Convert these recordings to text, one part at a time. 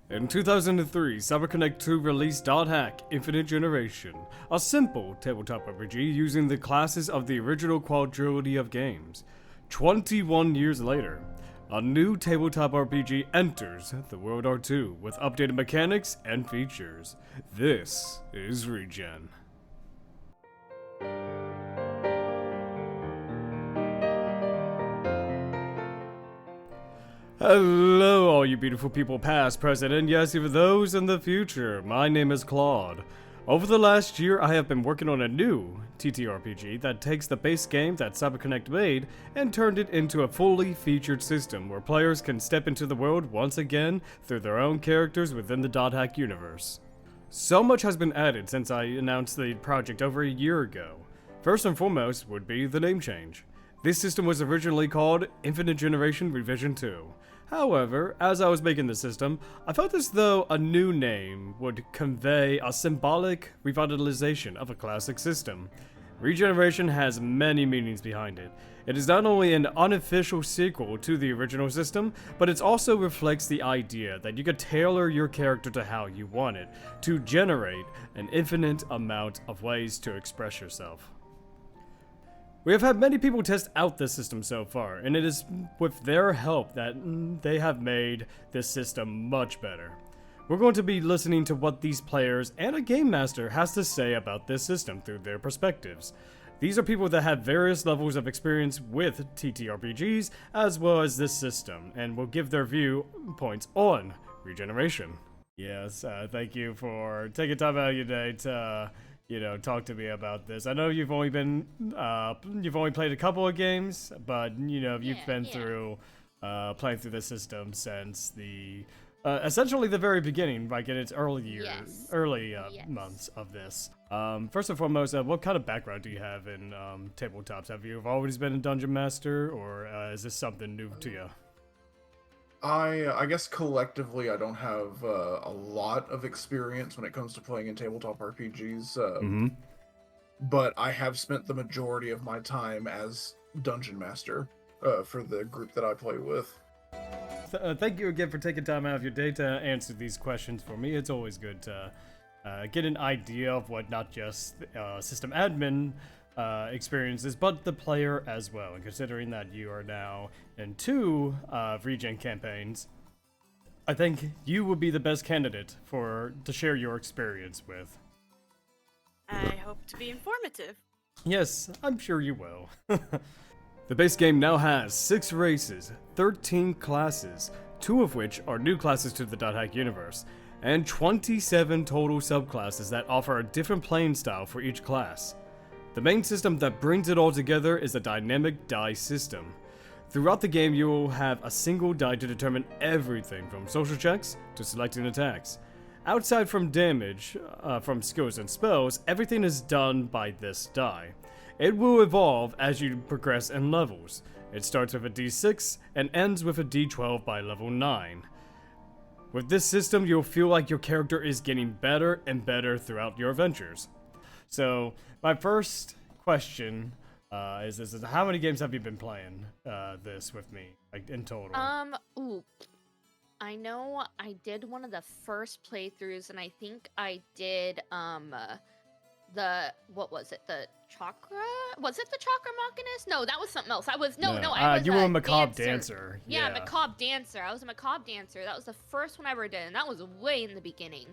In 2003, CyberConnect 2 released .hack Infinite Generation, a simple tabletop RPG using the classes of the original quadrilogy of games. 21 years later, a new tabletop RPG enters the World War II with updated mechanics and features. This is Regen. Hello, all you beautiful people past, present, and yes, even those in the future. My name is Claude. Over the last year, I have been working on a new TTRPG that takes the base game that CyberConnect made and turned it into a fully featured system where players can step into the world once again through their own characters within the .hack universe. So much has been added since I announced the project over a year ago. First and foremost would be the name change. This system was originally called Infinite Generation Revision 2. However, as I was making the system, I felt as though a new name would convey a symbolic revitalization of a classic system. Regeneration has many meanings behind it. It is not only an unofficial sequel to the original system, but it also reflects the idea that you could tailor your character to how you want it, to generate an infinite amount of ways to express yourself. We have had many people test out this system so far, and it is with their help that they have made this system much better. We're going to be listening to what these players and a game master has to say about this system through their perspectives. These are people that have various levels of experience with TTRPGs as well as this system, and will give their viewpoints on regeneration. Yes, thank you for taking time out of your day to talk to me about this. I know you've only played a couple of games, but you've been through playing through the system since the essentially the very beginning, like in its early months of this. First and foremost, what kind of background do you have in tabletops? Have you always been a dungeon master, or is this something new to you? I guess collectively I don't have a lot of experience when it comes to playing in tabletop RPGs, but I have spent the majority of my time as dungeon master for the group that I play with. Thank you again for taking time out of your day to answer these questions for me. It's always good to get an idea of what not just system admin experiences, but the player as well. And considering that you are now in 2 regen campaigns, I think you would be the best candidate to share your experience with. I hope to be informative. Yes, I'm sure you will. The base game now has 6 races, 13 classes, 2 of which are new classes to the .hack universe, and 27 total subclasses that offer a different playing style for each class. The main system that brings it all together is a dynamic die system. Throughout the game, you will have a single die to determine everything from social checks to selecting attacks. Outside from damage, from skills and spells, everything is done by this die. It will evolve as you progress in levels. It starts with a D6 and ends with a D12 by level 9. With this system, you'll feel like your character is getting better and better throughout your adventures. So, my first question is how many games have you been playing this with me, like in total? I know I did one of the first playthroughs, and I think I did what was it? The chakra? Was it the chakra machinist? No, that was something else. I was you were a macabre dancer. Yeah, macabre dancer. I was a macabre dancer. That was the first one I ever did, and that was way in the beginning.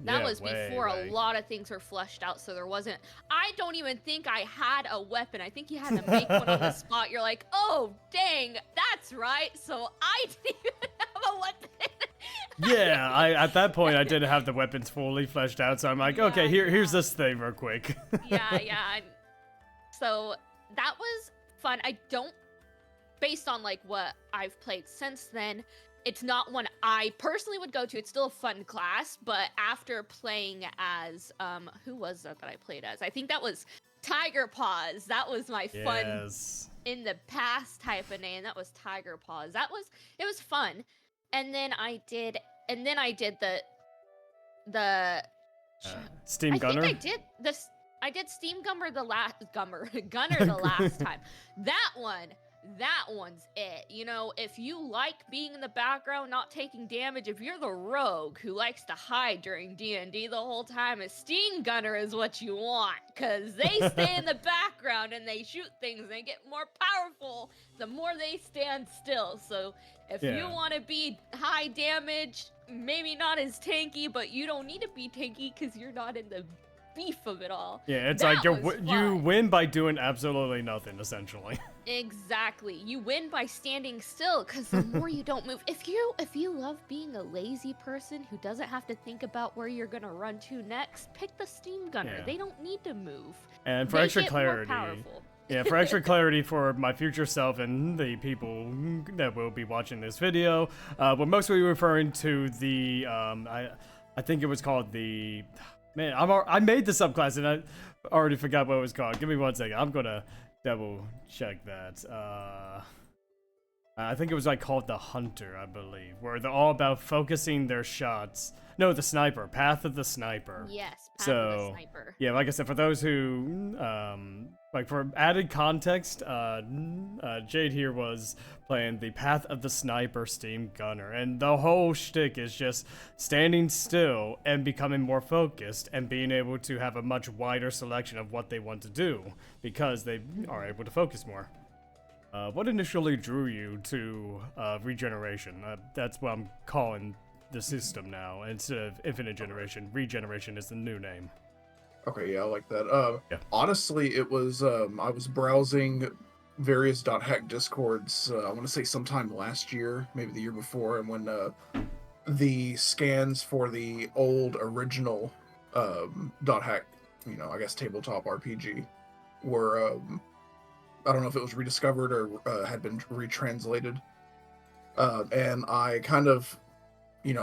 That was before a lot of things were fleshed out, so there wasn't. I don't even think I had a weapon. I think you had to make one on the spot. You're like, oh dang, that's right. So I didn't even have a weapon. Yeah, at that point I didn't have the weapons fully fleshed out, so I'm like, okay, here's this thing real quick. yeah. So that was fun. Based on like what I've played since then, it's not one I personally would go to. It's still a fun class, but after playing as who was that I played as? I think that was Tiger Paws. That was my fun in the past type of name. That was Tiger Paws. It was fun. And then I did the Steam Gunner. I did Steam Gunner the last Gunner the last time. That one that one's it. You know, if you like being in the background, not taking damage, if you're the rogue who likes to hide during D&D the whole time, a steam gunner is what you want, because they stay in the background and they shoot things and they get more powerful the more they stand still. So if you want to be high damage, maybe not as tanky, but you don't need to be tanky because you're not in the beef of it all. Yeah, it's That like was you fun. win by doing absolutely nothing, essentially. Exactly. You win by standing still, because the more you don't move, if you love being a lazy person who doesn't have to think about where you're gonna run to next, pick the steam gunner. Yeah. They don't need to move. And for They extra get more clarity, powerful. yeah, for extra clarity for my future self and the people that will be watching this video, we're mostly referring to the I think it was called the, man, I made the subclass and I already forgot what it was called. Give me 1 second. I'm gonna double check that. I think it was like called the Hunter, I believe, where they're all about focusing their shots. No, the Sniper, Path of the Sniper. Yes, Path So, of the Sniper. yeah, like I said, for those who, like for added context, Jade here was playing the Path of the Sniper Steam Gunner, and the whole shtick is just standing still and becoming more focused and being able to have a much wider selection of what they want to do because they are able to focus more. What initially drew you to regeneration? That's what I'm calling the system now. Instead of infinite generation, regeneration is the new name. Okay, yeah, I like that. Honestly, it was I was browsing various .hack discords. I want to say sometime last year, maybe the year before, and when the scans for the old original .hack, I guess tabletop RPG, were I don't know if it was rediscovered or had been retranslated, and I kind of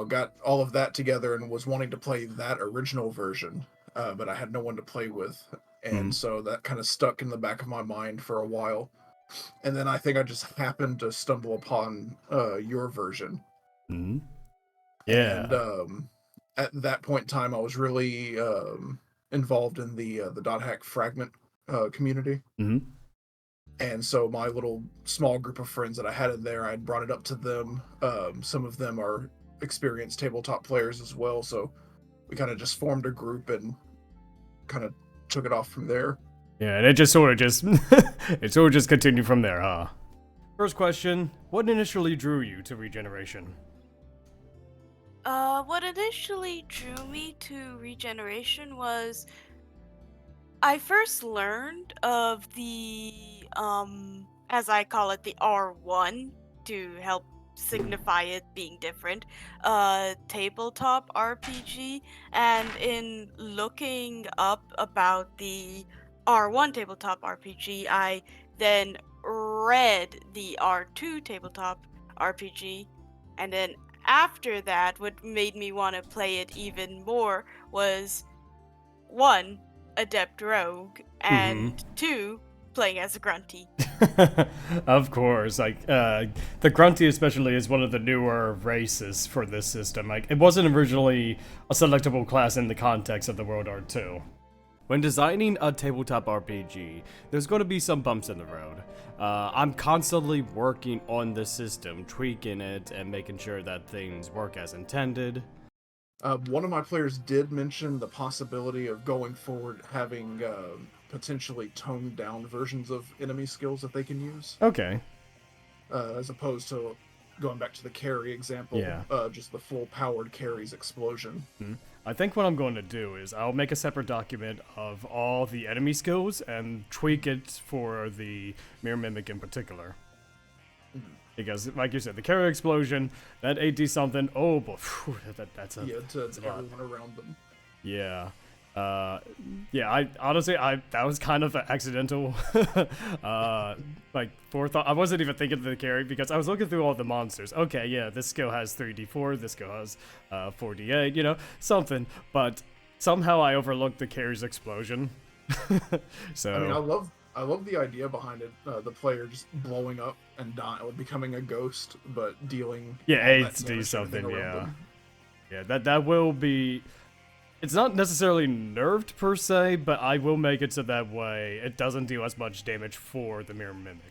got all of that together and was wanting to play that original version, but I had no one to play with. And so that kind of stuck in the back of my mind for a while. And then I think I just happened to stumble upon your version. Mm-hmm. Yeah. And at that point in time, I was really involved in the .hack fragment community. Mm-hmm. And so my little small group of friends that I had in there, I'd brought it up to them. Some of them are experienced tabletop players as well, so we kind of just formed a group and kind of took it off from there. Yeah, and it just sort of just continued from there, huh? First question, what initially drew you to regeneration? What initially drew me to regeneration was I first learned of the as I call it, the R1 to help signify it being different, tabletop RPG, and in looking up about the R1 tabletop RPG, I then read the R2 tabletop RPG, and then after that, what made me want to play it even more was 1, Adept Rogue, and 2, playing as a Grunty. Of course, like the Grunty especially is one of the newer races for this system. Like it wasn't originally a selectable class in the context of the World War II. When designing a tabletop RPG, there's going to be some bumps in the road. I'm constantly working on the system, tweaking it, and making sure that things work as intended. One of my players did mention the possibility of going forward having potentially toned down versions of enemy skills that they can use. Okay. As opposed to going back to the carry example, just the full powered carry's explosion. I think what I'm going to do is I'll make a separate document of all the enemy skills and tweak it for the Mirror Mimic in particular. Because, like you said, the carry explosion, that 80 something, oh, but that's a to that's a lot. everyone around them. Yeah. I honestly, that was kind of an accidental, forethought. I wasn't even thinking of the carry because I was looking through all the monsters. Okay, yeah, this skill has 3d4, this skill has 4d8, something. But somehow I overlooked the carry's explosion. So I mean, I love the idea behind it. The player just blowing up and becoming a ghost, but dealing. Yeah, all that HD damage something. around Yeah, them. yeah. That will be. It's not necessarily nerfed per se, but I will make it so that way it doesn't do as much damage for the Mirror Mimic.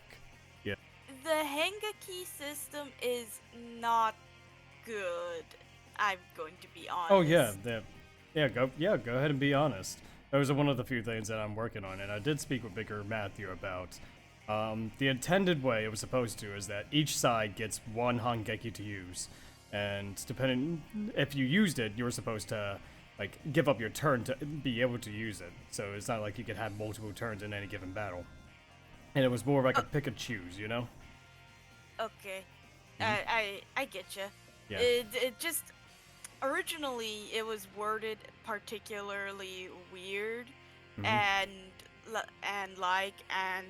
Yeah. The Hengeki system is not good. I'm going to be honest. Oh yeah, go ahead and be honest. Those are one of the few things that I'm working on, and I did speak with Bigger Mathew about. The intended way it was supposed to is that each side gets one Hangeki to use, and depending if you used it, you were supposed to like give up your turn to be able to use it. So it's not like you could have multiple turns in any given battle, and it was more like a pick and choose, you know? Okay, I get you. Yeah. It just originally it was worded particularly weird, and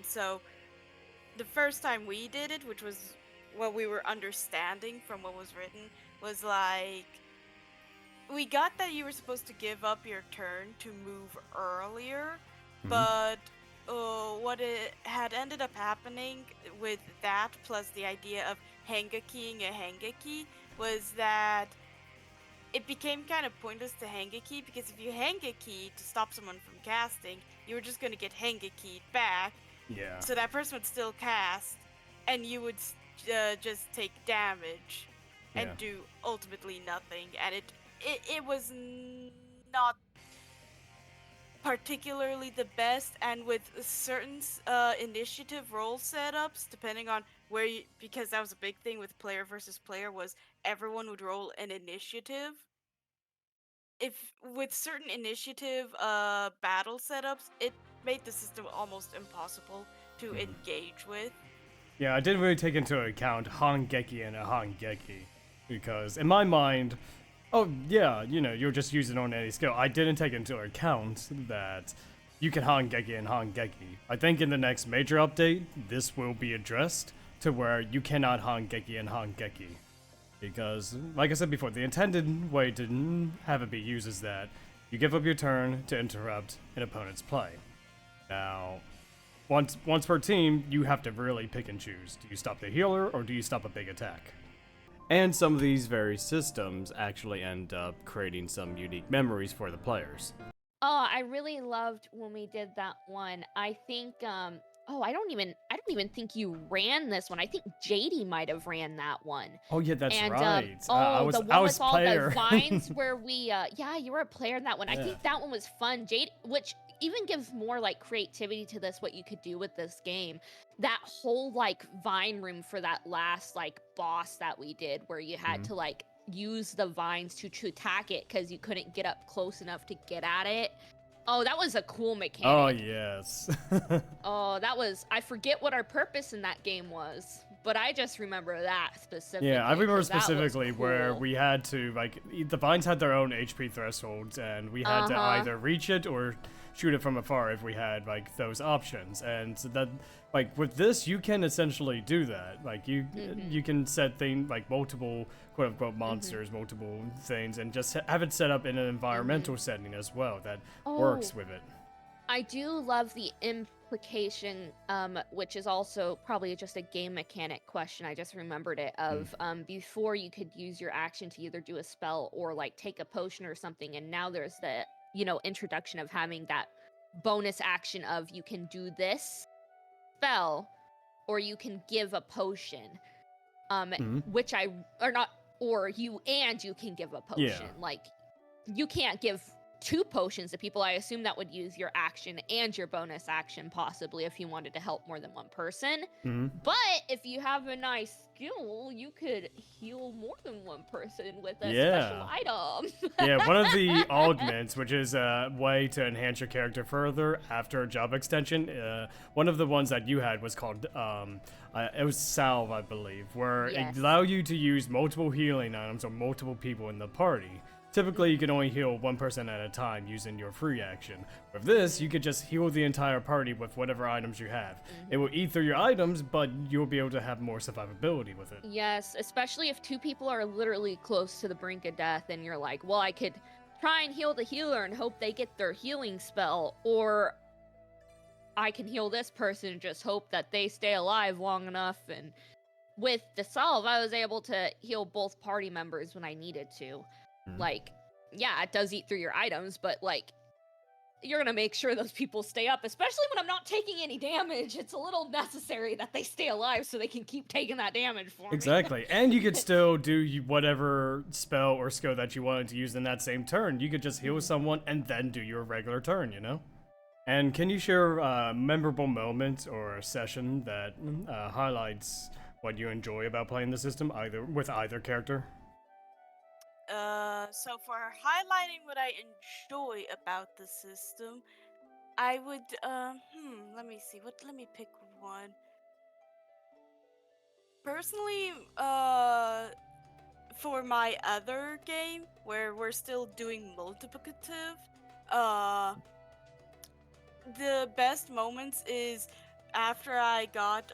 so the first time we did it, which was what we were understanding from what was written, was like we got that you were supposed to give up your turn to move earlier, but what it had ended up happening with that, plus the idea of Hengekiing a Hengeki, was that it became kind of pointless to Hengeki, because if you Hengeki to stop someone from casting, you were just going to get Hengeki'd back. Yeah. So that person would still cast, and you would just take damage and do ultimately nothing. And it was not particularly the best, and with certain initiative role setups, depending on where you, because that was a big thing with player versus player, was everyone would roll an initiative. If with certain initiative battle setups, it made the system almost impossible to engage with. Yeah, I didn't really take into account Hangeki and a Hangeki, because in my mind, oh yeah, you know, you're just using on any skill. I didn't take into account that you can Hangeki and Hangeki. I think in the next major update, this will be addressed to where you cannot Hangeki and Hangeki. Because, like I said before, the intended way to have it be used is that you give up your turn to interrupt an opponent's play. Now, once per team, you have to really pick and choose. Do you stop the healer, or do you stop a big attack? And some of these very systems actually end up creating some unique memories for the players. Oh, I really loved when we did that one. I think I don't even think you ran this one. I think JD might have ran that one. Oh yeah, that's And right. the one with all player. the vines where we you were a player in that one. Yeah. I think that one was fun. JD, which even gives more like creativity to this, what you could do with this game. That whole like vine room for that last like boss that we did, where you had to like use the vines to attack it because you couldn't get up close enough to get at it. Oh, that was a cool mechanic. Oh yes. Oh, that was, I forget what our purpose in that game was, but I just remember that specifically. Yeah, I remember 'cause that was specifically where cool. we had to, like, the vines had their own HP thresholds, and we had to either reach it or shoot it from afar if we had, like, those options. And so that, like, with this, you can essentially do that. Like, you can set things, like, multiple quote-unquote monsters, multiple things, and just have it set up in an environmental setting as well that works with it. I do love the implication, which is also probably just a game mechanic question. I just remembered it of before you could use your action to either do a spell or like take a potion or something, and now there's the introduction of having that bonus action of you can do this spell or you can give a potion, which you can give a potion. Like you can't give 2 potions to people. I assume that would use your action and your bonus action, possibly, if you wanted to help more than one person. But if you have a nice skill, you could heal more than one person with a special item. Yeah, one of the augments, which is a way to enhance your character further after a job extension, one of the ones that you had was called, it was Salve, I believe, where it allowed you to use multiple healing items on multiple people in the party. Typically, you can only heal one person at a time using your free action. With this, you could just heal the entire party with whatever items you have. It will eat through your items, but you'll be able to have more survivability with it. Yes, especially if 2 people are literally close to the brink of death, and you're like, well, I could try and heal the healer and hope they get their healing spell, or I can heal this person and just hope that they stay alive long enough. And with the Salve, I was able to heal both party members when I needed to. Like, yeah, it does eat through your items, but like, you're gonna make sure those people stay up, especially when I'm not taking any damage. It's a little necessary that they stay alive so they can keep taking that damage for me. Exactly, and you could still do whatever spell or skill that you wanted to use in that same turn. You could just heal someone and then do your regular turn, you know? And can you share a memorable moment or a session that highlights what you enjoy about playing the system, with either character? So for highlighting what I enjoy about the system, I would, let me see, let me pick one. Personally, for my other game, where we're still doing multiplicative, the best moments is after I got,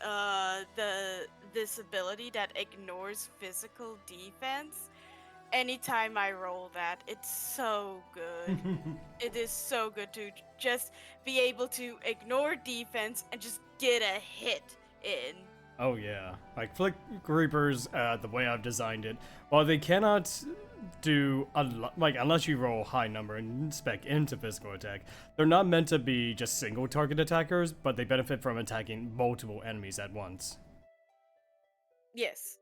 this ability that ignores physical defense. Anytime I roll that, it's so good. It is so good to just be able to ignore defense and just get a hit in. Oh yeah, like Flick Reapers, the way I've designed it, while they cannot do unless you roll a high number and spec into physical attack, they're not meant to be just single target attackers, but they benefit from attacking multiple enemies at once. Yes.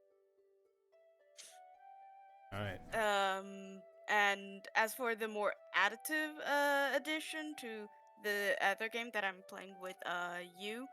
Alright. And as for the more additive addition to the other game that I'm playing with you,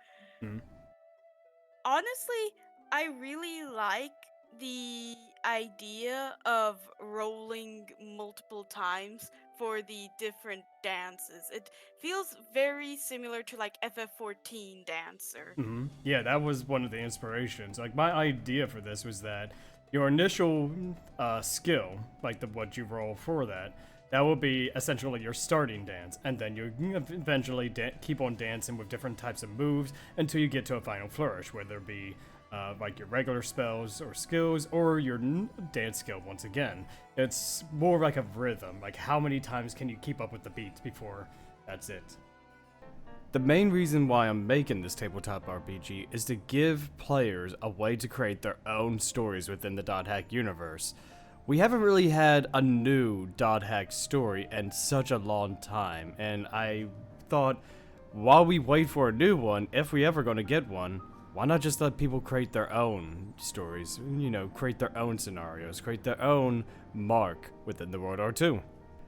honestly, I really like the idea of rolling multiple times for the different dances. It feels very similar to like FF14 Dancer. Yeah, that was one of the inspirations. Like, my idea for this was that your initial skill, like what you roll for that will be essentially your starting dance, and then you eventually keep on dancing with different types of moves until you get to a final flourish, whether it be like your regular spells or skills, or your dance skill once again. It's more like a rhythm, like how many times can you keep up with the beats before that's it. The main reason why I'm making this tabletop RPG is to give players a way to create their own stories within the Dot Hack universe. We haven't really had a new Dot Hack story in such a long time, and I thought, while we wait for a new one, if we ever going to get one, why not just let people create their own stories, you know, create their own scenarios, create their own mark within the World War II.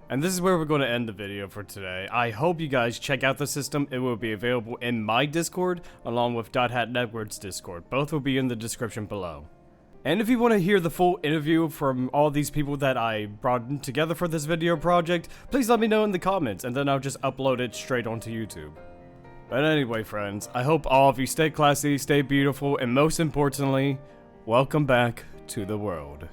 And this is where we're going to end the video for today. I hope you guys check out the system. It will be available in my Discord, along with Dot Hat Network's Discord. Both will be in the description below. And if you want to hear the full interview from all these people that I brought together for this video project, please let me know in the comments, and then I'll just upload it straight onto YouTube. But anyway, friends, I hope all of you stay classy, stay beautiful, and most importantly, welcome back to the world.